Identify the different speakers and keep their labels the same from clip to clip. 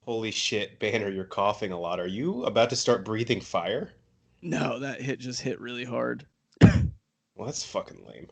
Speaker 1: Holy shit, Banner, you're coughing a lot. Are you about to start breathing fire?
Speaker 2: No, that hit just hit really hard.
Speaker 1: Well, that's fucking lame.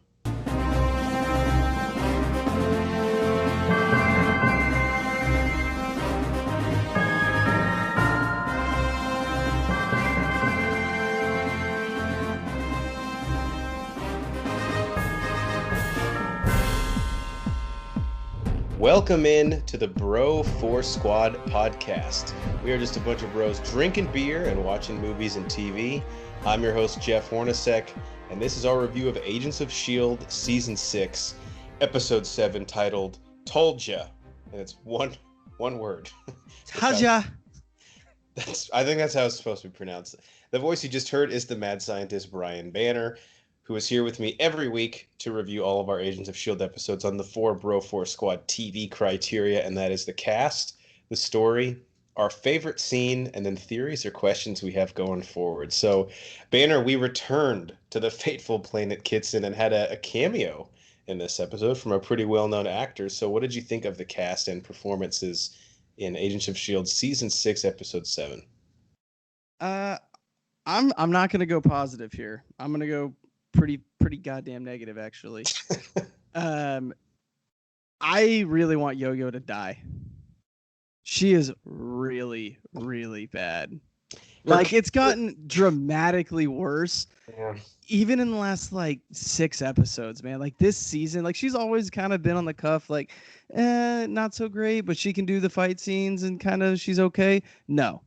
Speaker 1: Welcome in to the Bro 4 Squad podcast. We are just a bunch of bros drinking beer and watching movies and TV. I'm your host, Jeff Hornacek, and this is our review of Agents of S.H.I.E.L.D. Season 6, Episode 7, titled Told Ya. And it's one word.
Speaker 2: Taja.
Speaker 1: I think that's how it's supposed to be pronounced. The voice you just heard is the mad scientist Brian Banner, who is here with me every week to review all of our Agents of S.H.I.E.L.D. episodes on the Bro 4 Squad TV criteria, and that is the cast, the story, our favorite scene, and then theories or questions we have going forward. So, Banner, we returned to the fateful Planet Kitson and had a cameo in this episode from a pretty well-known actor. So what did you think of the cast and performances in Agents of S.H.I.E.L.D. Season 6, Episode 7?
Speaker 2: I'm not gonna go positive here. I'm gonna go pretty goddamn negative, actually. I really want Yo-Yo to die. She is really, really bad. Like, it's gotten dramatically worse.
Speaker 1: Yeah.
Speaker 2: Even in the last, 6 episodes, man. Like, this season, she's always kind of been on the cuff, not so great, but she can do the fight scenes and kind of, she's okay. No.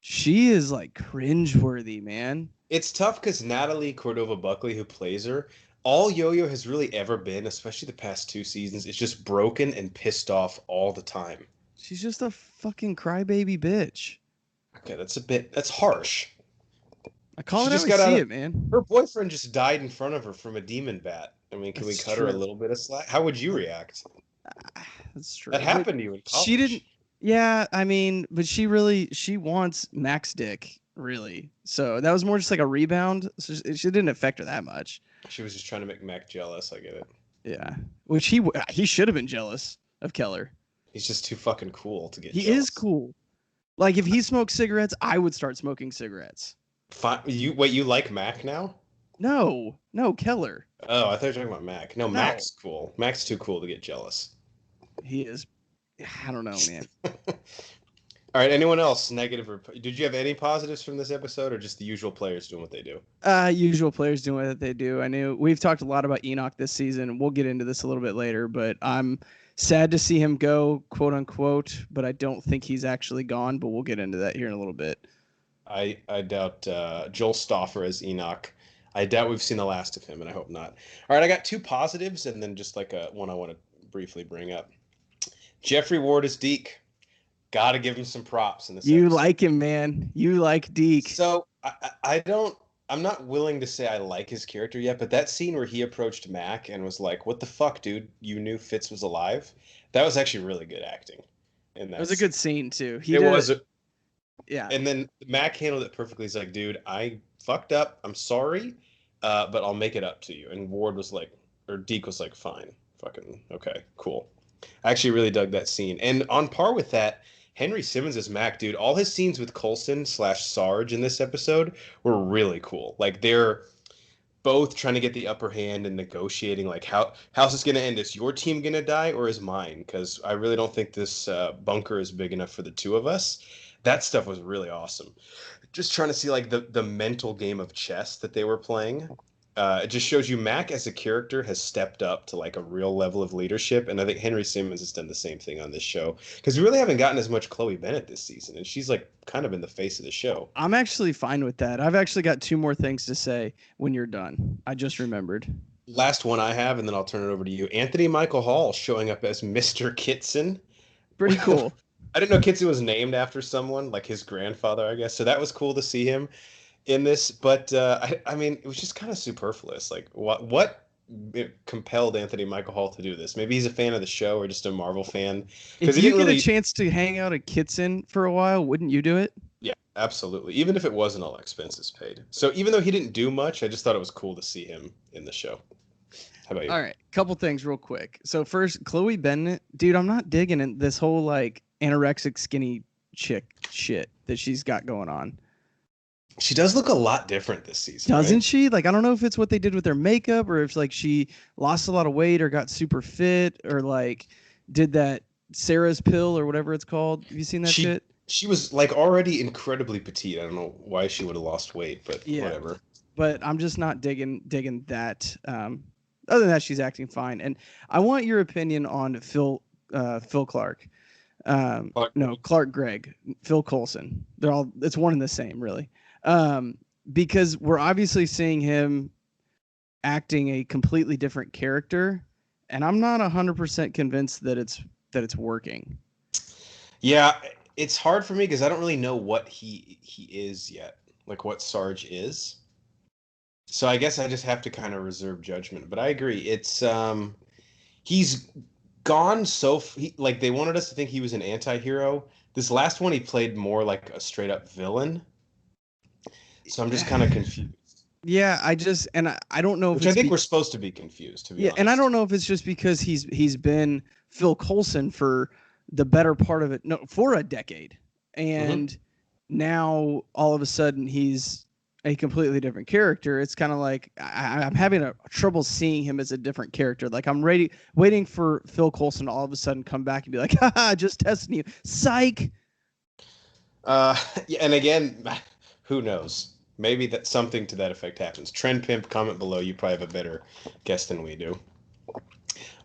Speaker 2: She is, cringeworthy, man.
Speaker 1: It's tough because Natalie Cordova-Buckley, who plays her, all Yo-Yo has really ever been, especially the past 2 seasons, is just broken and pissed off all the time.
Speaker 2: She's just a fucking crybaby bitch.
Speaker 1: Okay, that's harsh.
Speaker 2: I call it how I see it, man.
Speaker 1: Her boyfriend just died in front of her from a demon bat. I mean, can we cut her a little bit of slack? How would you react?
Speaker 2: That's true.
Speaker 1: That happened to you in college.
Speaker 2: She didn't. Yeah, I mean, but she wants Max dick, really. So that was more just like a rebound. So she didn't affect her that much.
Speaker 1: She was just trying to make Mac jealous. I get it.
Speaker 2: Yeah, which he should have been jealous of Keller.
Speaker 1: He's just too fucking cool to get
Speaker 2: He
Speaker 1: jealous.
Speaker 2: is cool. Like, if he smoked cigarettes, I would start smoking cigarettes.
Speaker 1: You like Mac now?
Speaker 2: No, Keller.
Speaker 1: Oh, I thought you were talking about Mac. No, Mac's cool. Mac's too cool to get jealous.
Speaker 2: He is. I don't know, man.
Speaker 1: All right, anyone else negative? Did you have any positives from this episode, or just the usual players doing what they do?
Speaker 2: Usual players doing what they do. I knew we've talked a lot about Enoch this season. We'll get into this a little bit later, but I'm sad to see him go, quote unquote, but I don't think he's actually gone, but we'll get into that here in a little bit.
Speaker 1: I doubt Joel Stoffer as Enoch. I doubt we've seen the last of him, and I hope not. All right, I got 2 positives and then just one I want to briefly bring up. Jeffrey Ward as Deke. Got to give him some props in this
Speaker 2: You
Speaker 1: episode.
Speaker 2: like him, man. You like Deke.
Speaker 1: So I'm not willing to say I like his character yet, but that scene where he approached Mac and was like, "What the fuck, dude? You knew Fitz was alive?" That was actually really good acting. And
Speaker 2: it was a good scene too.
Speaker 1: Yeah. And then Mac handled it perfectly. He's like, "Dude, I fucked up. I'm sorry, but I'll make it up to you." And Deke was like, "Fine, fucking okay, cool." I actually really dug that scene. And on par with that, Henry Simmons as Mac, dude, all his scenes with Coulson/Sarge in this episode were really cool. Like, they're both trying to get the upper hand and negotiating, like, how's this going to end? Is your team going to die or is mine? Because I really don't think this bunker is big enough for the 2 of us. That stuff was really awesome. Just trying to see, like, the mental game of chess that they were playing. It just shows you Mac as a character has stepped up to, like, a real level of leadership, and I think Henry Simmons has done the same thing on this show, because we really haven't gotten as much Chloe Bennett this season, and she's, like, kind of in the face of the show.
Speaker 2: I'm actually fine with that. I've actually got 2 more things to say when you're done. I just remembered.
Speaker 1: Last one I have, and then I'll turn it over to you. Anthony Michael Hall showing up as Mr. Kitson.
Speaker 2: Pretty cool.
Speaker 1: I didn't know Kitson was named after someone, like his grandfather, I guess, so that was cool to see him in this, but I mean, it was just kind of superfluous. Like, what compelled Anthony Michael Hall to do this? Maybe he's a fan of the show or just a Marvel fan.
Speaker 2: If you get a chance to hang out at Kitson for a while, wouldn't you do it?
Speaker 1: Yeah, absolutely. Even if it wasn't all expenses paid. So even though he didn't do much, I just thought it was cool to see him in the show. How about you?
Speaker 2: All right, couple things real quick. So first, Chloe Bennett, dude, I'm not digging in this whole anorexic skinny chick shit that she's got going on.
Speaker 1: She does look a lot different this season,
Speaker 2: doesn't
Speaker 1: right?
Speaker 2: she? Like, I don't know if it's what they did with her makeup or if like she lost a lot of weight or got super fit or like did that Sarah's pill or whatever it's called. Have you seen that shit?
Speaker 1: She was like already incredibly petite. I don't know why she would have lost weight, but whatever.
Speaker 2: But I'm just not digging that. Other than that, she's acting fine. And I want your opinion on Phil Clark. Clark Gregg, Phil Coulson. It's one and the same, really. Because we're obviously seeing him acting a completely different character, and I'm not 100% convinced that it's working.
Speaker 1: Yeah, it's hard for me because I don't really know what he is yet, like what Sarge is. So I guess I just have to kind of reserve judgment. But I agree, it's he's gone like they wanted us to think he was an anti-hero. This last one he played more like a straight up villain. So I'm just kind of confused.
Speaker 2: Yeah, I don't know.
Speaker 1: Which I think we're supposed to be confused, to be honest.
Speaker 2: And I don't know if it's just because he's been Phil Coulson for the better part of it, for a decade, and now all of a sudden he's a completely different character. It's kind of like I'm having a trouble seeing him as a different character. Like I'm waiting for Phil Coulson to all of a sudden come back and be like, haha, just testing you, psych.
Speaker 1: Yeah, and again, who knows? Maybe that something to that effect happens. Trend Pimp, comment below. You probably have a better guess than we do.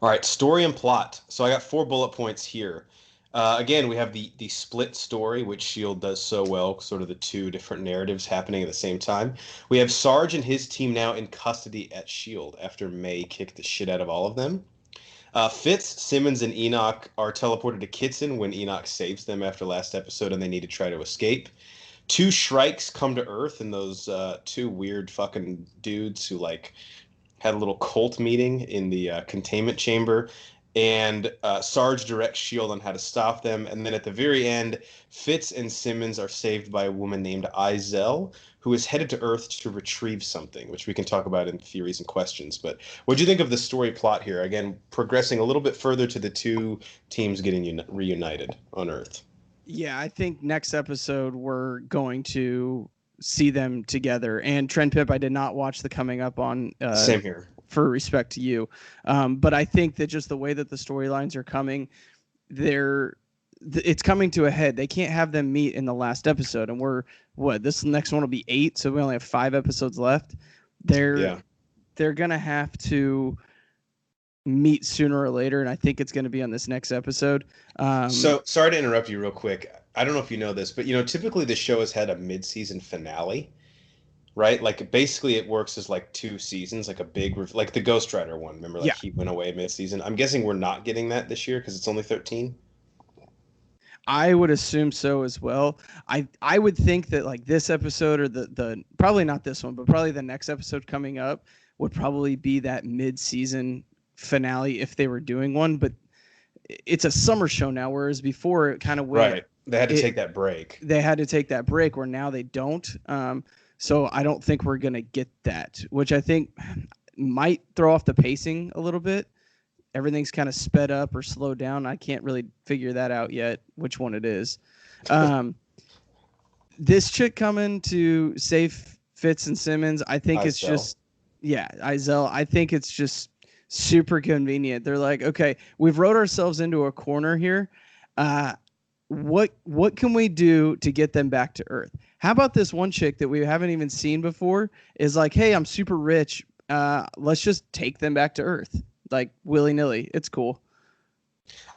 Speaker 1: All right, story and plot. So I got 4 bullet points here. Again, we have the split story, which S.H.I.E.L.D. does so well, sort of the 2 different narratives happening at the same time. We have Sarge and his team now in custody at S.H.I.E.L.D. after May kicked the shit out of all of them. Fitz, Simmons, and Enoch are teleported to Kitson when Enoch saves them after last episode and they need to try to escape. 2 Shrikes come to Earth, and those 2 weird fucking dudes who like had a little cult meeting in the containment chamber, and Sarge directs S.H.I.E.L.D. on how to stop them. And then at the very end, Fitz and Simmons are saved by a woman named Izel, who is headed to Earth to retrieve something, which we can talk about in theories and questions. But what do you think of the story plot here? Again, progressing a little bit further to the 2 teams getting reunited on Earth.
Speaker 2: Yeah, I think next episode we're going to see them together. And Trend Pip, I did not watch the coming up on.
Speaker 1: Same here.
Speaker 2: For respect to you, but I think that just the way that the storylines are coming, it's coming to a head. They can't have them meet in the last episode, and this next one will be 8, so we only have 5 episodes left. They're gonna have to meet sooner or later, and I think it's going to be on this next episode.
Speaker 1: So sorry to interrupt you real quick. I don't know if you know this, but typically the show has had a mid-season finale, right? Like basically it works as like 2 seasons, like a big, like the Ghost Rider one. Remember, like he went away mid-season. I'm guessing we're not getting that this year because it's only 13.
Speaker 2: I would assume so as well. I would think that like this episode or the probably not this one, but probably the next episode coming up would probably be that mid-season finale if they were doing one. But it's a summer show now, whereas before it kind of went.
Speaker 1: Right. They had to take that break.
Speaker 2: They had to take that break where now they don't. So I don't think we're going to get that, which I think might throw off the pacing a little bit. Everything's kind of sped up or slowed down. I can't really figure that out yet, which one it is. This chick coming to save Fitz and Simmons, I think it's just, Izel. I think it's just super convenient. They're like, okay, we've wrote ourselves into a corner here. What can we do to get them back to Earth? How about this one chick that we haven't even seen before is like, hey, I'm super rich. Let's just take them back to Earth. Like willy-nilly. It's cool.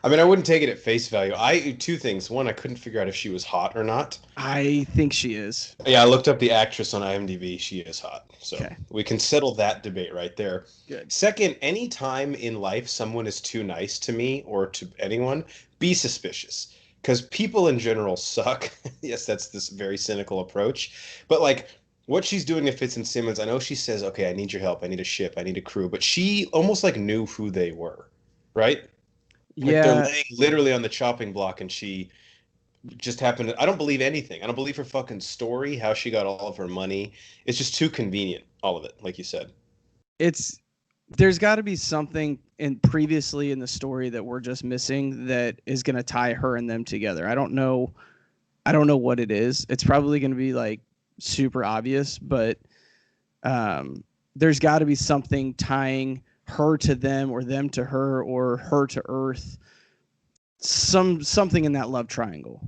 Speaker 1: I mean, I wouldn't take it at face value. 2 things. One, I couldn't figure out if she was hot or not.
Speaker 2: I think she is.
Speaker 1: Yeah, I looked up the actress on IMDb. She is hot. So we can settle that debate right there.
Speaker 2: Good.
Speaker 1: Second, any time in life someone is too nice to me or to anyone, be suspicious. Because people in general suck. Yes, that's this very cynical approach. But like what she's doing to Fitz and Simmons, I know she says, okay, I need your help. I need a ship. I need a crew. But she almost like knew who they were, right? Like they're laying literally on the chopping block and she just happened to, I don't believe anything. I don't believe her fucking story, how she got all of her money. It's just too convenient, all of it, like you said.
Speaker 2: There's got to be something previously in the story that we're just missing that is going to tie her and them together. I don't know I don't know what it is. It's probably going to be like super obvious, but there's got to be something tying her to them or them to her or her to Earth. Something in that love triangle.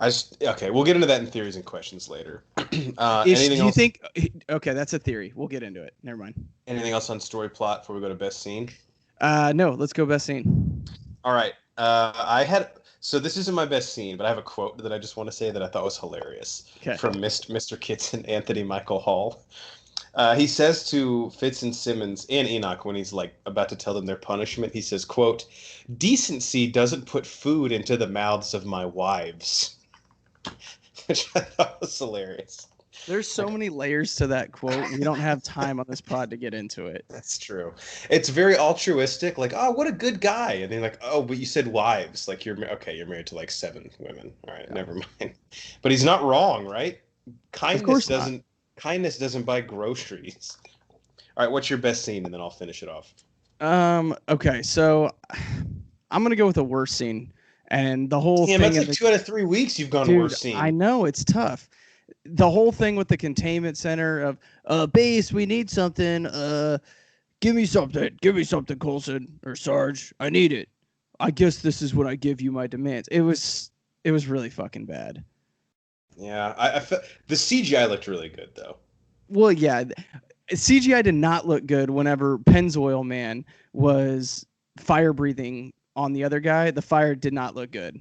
Speaker 1: Okay, we'll get into that in theories and questions later.
Speaker 2: Anything else? Think? Okay, that's a theory. We'll get into it. Never mind.
Speaker 1: Anything else on story plot before we go to best scene?
Speaker 2: No, let's go best scene.
Speaker 1: All right. So this isn't my best scene, but I have a quote that I just want to say that I thought was hilarious from Mr. Kitson, Anthony Michael Hall. He says to Fitz and Simmons and Enoch when he's like about to tell them their punishment, he says, quote, "Decency doesn't put food into the mouths of my wives." Which I thought was hilarious.
Speaker 2: There's so many layers to that quote. We don't have time on this pod to get into it.
Speaker 1: That's true. It's very altruistic. Like, oh, what a good guy. And then like, oh, but you said wives. Like, you're married to like 7 women. All right, never mind. But he's not wrong, right? Kindness doesn't buy groceries. All right, what's your best scene? And then I'll finish it off.
Speaker 2: Okay, so I'm gonna go with the worst scene. And the whole thing.
Speaker 1: That's like 2 out of 3 weeks you've gone worst scene.
Speaker 2: I know, it's tough. The whole thing with the containment center of base, we need something. Give me something, Coulson or Sarge. I need it. I guess this is what I give you my demands. It was really fucking bad.
Speaker 1: Yeah, I felt the CGI looked really good though.
Speaker 2: Well, yeah, CGI did not look good whenever Pennzoil Man was fire breathing on the other guy. The fire did not look good.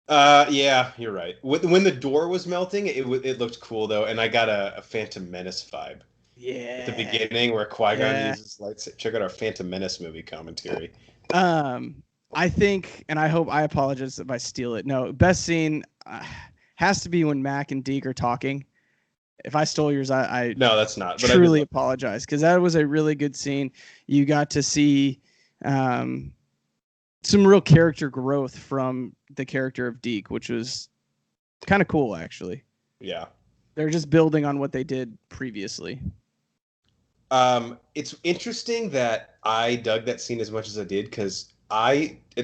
Speaker 1: Yeah, you're right. When the door was melting, it looked cool though, and I got a Phantom Menace vibe.
Speaker 2: Yeah.
Speaker 1: At the beginning, where Qui-Gon uses lights. Check out our Phantom Menace movie commentary.
Speaker 2: I think, and I hope, I apologize if I steal it. No, best scene has to be when Mac and Deke are talking. If I stole yours, I
Speaker 1: no, that's not.
Speaker 2: But truly apologize, because that was a really good scene. You got to see some real character growth from the character of Deke, which was kind of cool, actually.
Speaker 1: Yeah.
Speaker 2: They're just building on what they did previously.
Speaker 1: It's interesting that I dug that scene as much as I did,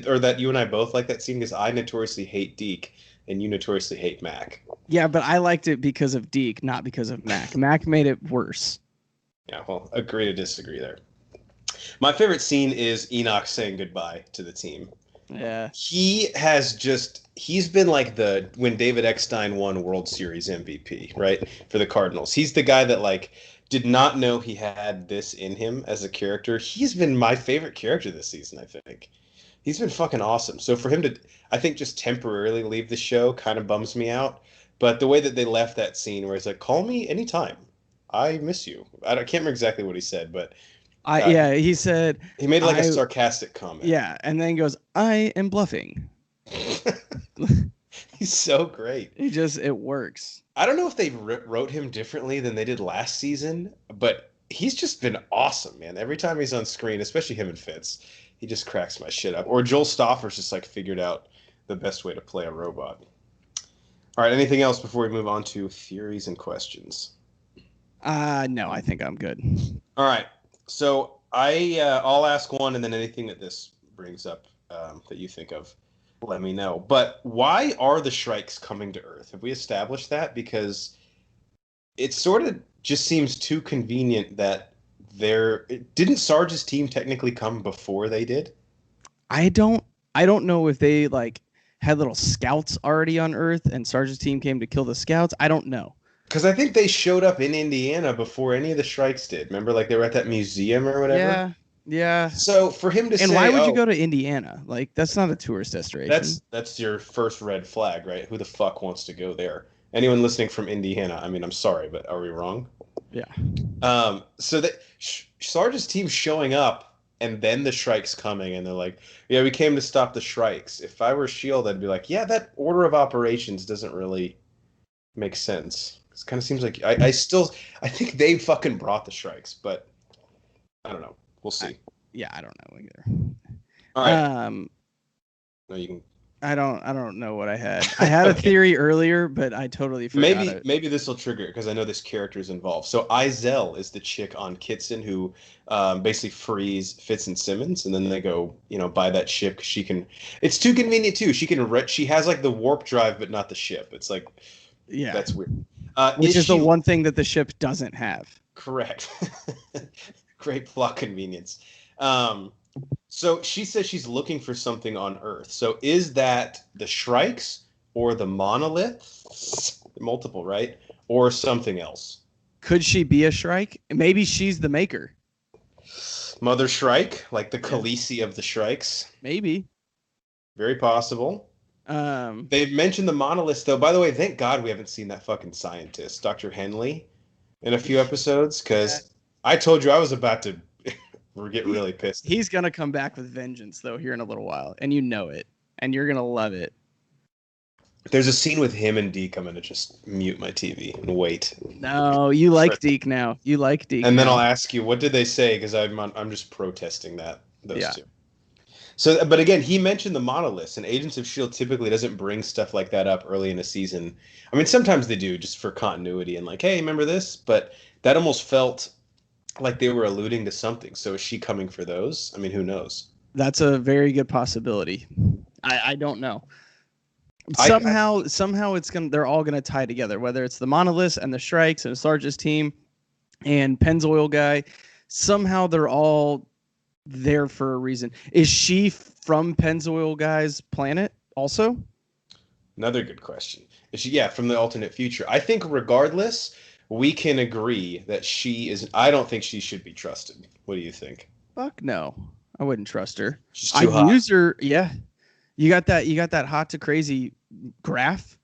Speaker 1: or that you and I both like that scene, because I notoriously hate Deke and you notoriously hate Mac.
Speaker 2: Yeah, but I liked it because of Deke, not because of Mac. Mac made it worse.
Speaker 1: Yeah, well, agree to disagree there. My favorite scene is Enoch saying goodbye to the team.
Speaker 2: Yeah.
Speaker 1: He's been like when David Eckstein won World Series MVP, right? For the Cardinals. He's the guy that like did not know he had this in him as a character. He's been my favorite character this season, I think. He's been fucking awesome. So for him to, I think, just temporarily leave the show kind of bums me out. But the way that they left that scene where he's like, "Call me anytime. I miss you." I can't remember exactly what he said, but
Speaker 2: he said
Speaker 1: he made like a sarcastic comment.
Speaker 2: Yeah, and then he goes, "I am bluffing."
Speaker 1: He's so great.
Speaker 2: It works.
Speaker 1: I don't know if they wrote him differently than they did last season, but he's just been awesome, man. Every time he's on screen, especially him and Fitz, he just cracks my shit up. Or Joel Stoffer's just like figured out the best way to play a robot. All right, anything else before we move on to theories and questions?
Speaker 2: No, I think I'm good.
Speaker 1: All right. So I'll ask one, and then anything that this brings up that you think of, let me know. But why are the Shrikes coming to Earth? Have we established that? Because it sort of just seems too convenient that didn't Sarge's team technically come before they did?
Speaker 2: I don't know if they like had little scouts already on Earth and Sarge's team came to kill the scouts. I don't know.
Speaker 1: Because I think they showed up in Indiana before any of the Shrikes did. Remember, like they were at that museum or whatever?
Speaker 2: Yeah.
Speaker 1: So for him to say...
Speaker 2: And why would you go to Indiana? Like, that's not a tourist destination.
Speaker 1: That's your first red flag, right? Who the fuck wants to go there? Anyone listening from Indiana, I mean, I'm sorry, but are we wrong?
Speaker 2: Yeah.
Speaker 1: So that Sarge's team showing up and then the Shrikes coming and they're like, yeah, we came to stop the Shrikes. If I were S.H.I.E.L.D., I'd be like, yeah, that order of operations doesn't really make sense. It kind of seems like I think they fucking brought the Shrikes, but I don't know. We'll see.
Speaker 2: I don't know either.
Speaker 1: All right. No, you can.
Speaker 2: I don't know what I had. I had a
Speaker 1: Okay.
Speaker 2: theory earlier, but I totally forgot it.
Speaker 1: Maybe this will trigger it because I know this character is involved. So Izell is the chick on Kitson who basically frees Fitz and Simmons, and then they go, buy that ship 'cause she can. It's too convenient too. She has like the warp drive, but not the ship. It's like
Speaker 2: Yeah.
Speaker 1: that's weird.
Speaker 2: Which is the one thing that the ship doesn't have.
Speaker 1: Correct? Great plot convenience. So she says she's looking for something on Earth. So is that the Shrikes or the monoliths? Multiple, right? Or something else?
Speaker 2: Could she be a Shrike? Maybe she's the maker.
Speaker 1: Mother Shrike, like the Khaleesi of the Shrikes.
Speaker 2: Maybe.
Speaker 1: Very possible. They've mentioned the monoliths, though. By the way, thank God we haven't seen that fucking scientist, Dr. Henley, in a few episodes, because I told you I was about to get really pissed.
Speaker 2: He's gonna come back with vengeance, though, here in a little while, and you know it, and you're gonna love it.
Speaker 1: There's a scene with him and Deke. I'm gonna just mute my TV and wait.
Speaker 2: No, you like Deke now. You like Deke.
Speaker 1: And then I'll ask you, what did they say? Because I'm just protesting those two. So, but again, he mentioned the monoliths, and Agents of S.H.I.E.L.D. typically doesn't bring stuff like that up early in a season. I mean, sometimes they do just for continuity and like, hey, remember this? But that almost felt like they were alluding to something. So is she coming for those? I mean, who knows?
Speaker 2: That's a very good possibility. I don't know. Somehow it's gonna. They're all gonna tie together. Whether it's the monoliths and the Shrikes and Sarge's team and Pennzoil guy, somehow they're all there for a reason. Is she from Pennzoil guy's planet also?
Speaker 1: Another good question. Is she? Yeah, from the alternate future. I think regardless, we can agree that she is. I don't think she should be trusted. What do you think?
Speaker 2: Fuck no, I wouldn't trust her.
Speaker 1: She's too hot.
Speaker 2: Use her. Yeah, you got that hot to crazy graph.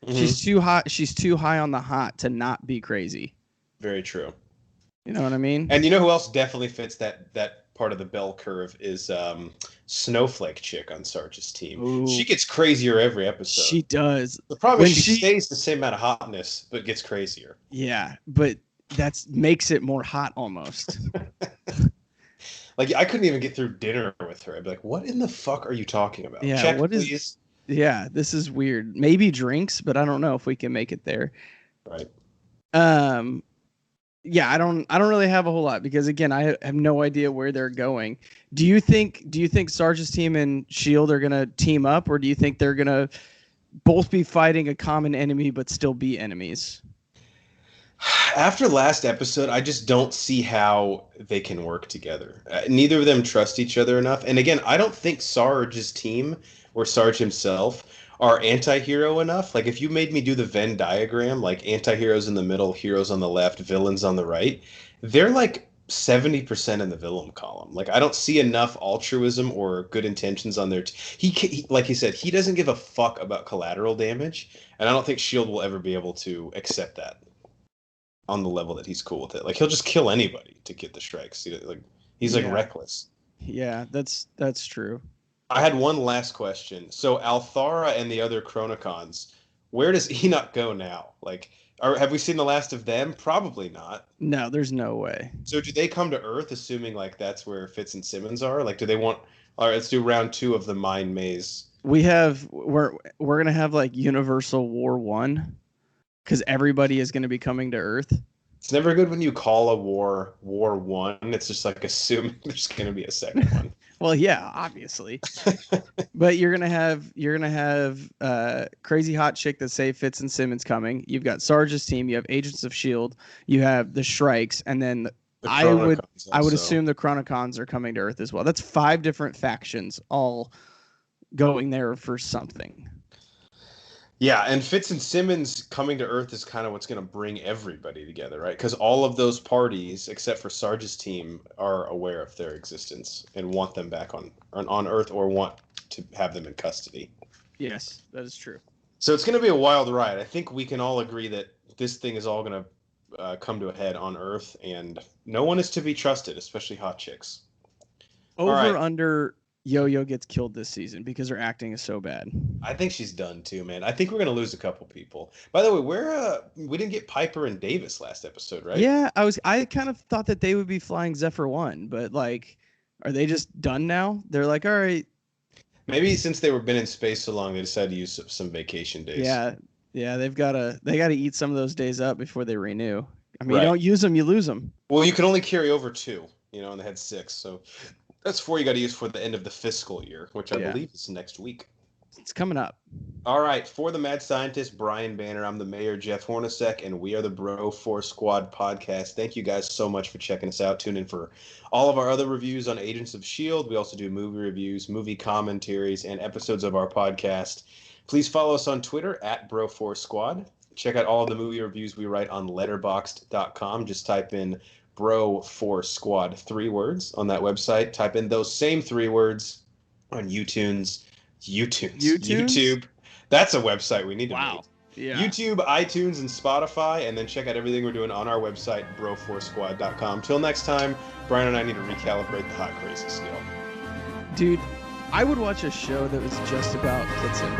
Speaker 2: Mm-hmm. She's too hot. She's too high on the hot to not be crazy.
Speaker 1: Very true.
Speaker 2: You know what I mean?
Speaker 1: And you know who else definitely fits that part of the bell curve is Snowflake chick on Sarge's team. Ooh. She gets crazier every episode.
Speaker 2: She does.
Speaker 1: The problem is she stays the same amount of hotness, but gets crazier.
Speaker 2: Yeah, but that makes it more hot almost.
Speaker 1: Like, I couldn't even get through dinner with her. I'd be like, what in the fuck are you talking about?
Speaker 2: Yeah,
Speaker 1: Check, please.
Speaker 2: Yeah, this is weird. Maybe drinks, but I don't know if we can make it there.
Speaker 1: Right.
Speaker 2: Yeah, I don't really have a whole lot because again, I have no idea where they're going. Do you think Sarge's team and S.H.I.E.L.D. are gonna team up, or do you think they're gonna both be fighting a common enemy but still be enemies?
Speaker 1: After last episode, I just don't see how they can work together. Neither of them trust each other enough. And again, I don't think Sarge's team or Sarge himself are anti-hero enough. Like, if you made me do the Venn diagram, like anti-heroes in the middle, heroes on the left, villains on the right, they're like 70% in the villain column. Like, I don't see enough altruism or good intentions on their he like he said, he doesn't give a fuck about collateral damage, and I don't think S.H.I.E.L.D. will ever be able to accept that on the level that he's cool with it. Like, he'll just kill anybody to get the strikes. He's like reckless.
Speaker 2: Yeah, that's true.
Speaker 1: I had one last question. So Althara and the other Chronicons, where does Enoch go now? Like, have we seen the last of them? Probably not.
Speaker 2: No, there's no way.
Speaker 1: So do they come to Earth, assuming like that's where Fitz and Simmons are? Like, do they want? All right, let's do round 2 of the Mind Maze.
Speaker 2: We're gonna have like Universal War 1, because everybody is gonna be coming to Earth.
Speaker 1: It's never good when you call a war 1. It's just like assuming there's gonna be a second one.
Speaker 2: Well, yeah, obviously. But you're gonna have crazy hot chick that say Fitz and Simmons coming. You've got Sarge's team. You have Agents of S.H.I.E.L.D. You have the Shrikes, and then I would assume the Chronicons are coming to Earth as well. That's 5 different factions all going there for something.
Speaker 1: Yeah, and Fitz and Simmons coming to Earth is kind of what's going to bring everybody together, right? Because all of those parties, except for Sarge's team, are aware of their existence and want them back on Earth, or want to have them in custody.
Speaker 2: Yes, that is true.
Speaker 1: So it's going to be a wild ride. I think we can all agree that this thing is all going to come to a head on Earth, and no one is to be trusted, especially hot chicks.
Speaker 2: Under Yo-Yo gets killed this season because her acting is so bad.
Speaker 1: I think she's done too, man. I think we're gonna lose a couple people. By the way, we didn't get Piper and Davis last episode, right?
Speaker 2: Yeah, I kind of thought that they would be flying Zephyr 1, but like, are they just done now? They're like, all right.
Speaker 1: Maybe since they were been in space so long, they decided to use some vacation days.
Speaker 2: Yeah, they gotta eat some of those days up before they renew. I mean,
Speaker 1: Right.
Speaker 2: You don't use them, you lose them.
Speaker 1: Well, you can only carry over 2, and they had 6, so that's 4 you got to use for the end of the fiscal year, which I believe is next week.
Speaker 2: It's coming up.
Speaker 1: All right, for the Mad Scientist, Brian Banner, I'm the Mayor, Jeff Hornacek, and we are the Bro Force Squad podcast. Thank you guys so much for checking us out. Tune in for all of our other reviews on Agents of S.H.I.E.L.D. We also do movie reviews, movie commentaries, and episodes of our podcast. Please follow us on Twitter at Bro Force Squad. Check out all the movie reviews we write on letterboxd.com. Just type in Bro Force Squad, 3 words on that website. Type in those same 3 words on YouTube. That's a website we need to make.
Speaker 2: Yeah.
Speaker 1: YouTube, iTunes, and Spotify, and then check out everything we're doing on our website, broforcesquad.com. Till next time, Brian and I need to recalibrate the hot crazy scale.
Speaker 2: Dude, I would watch a show that was just about Kitson.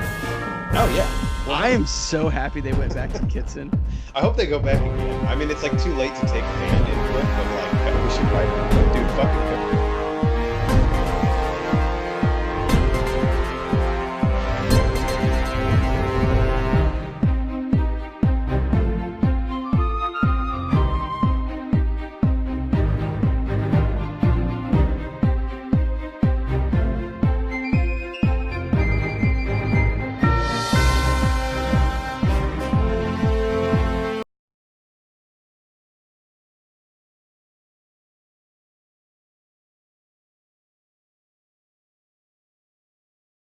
Speaker 1: Oh, yeah.
Speaker 2: Well, I am so happy they went back to Kitson.
Speaker 1: I hope they go back again. I mean, it's like too late to take fan input, but like, we should write it. Dude, fucking go.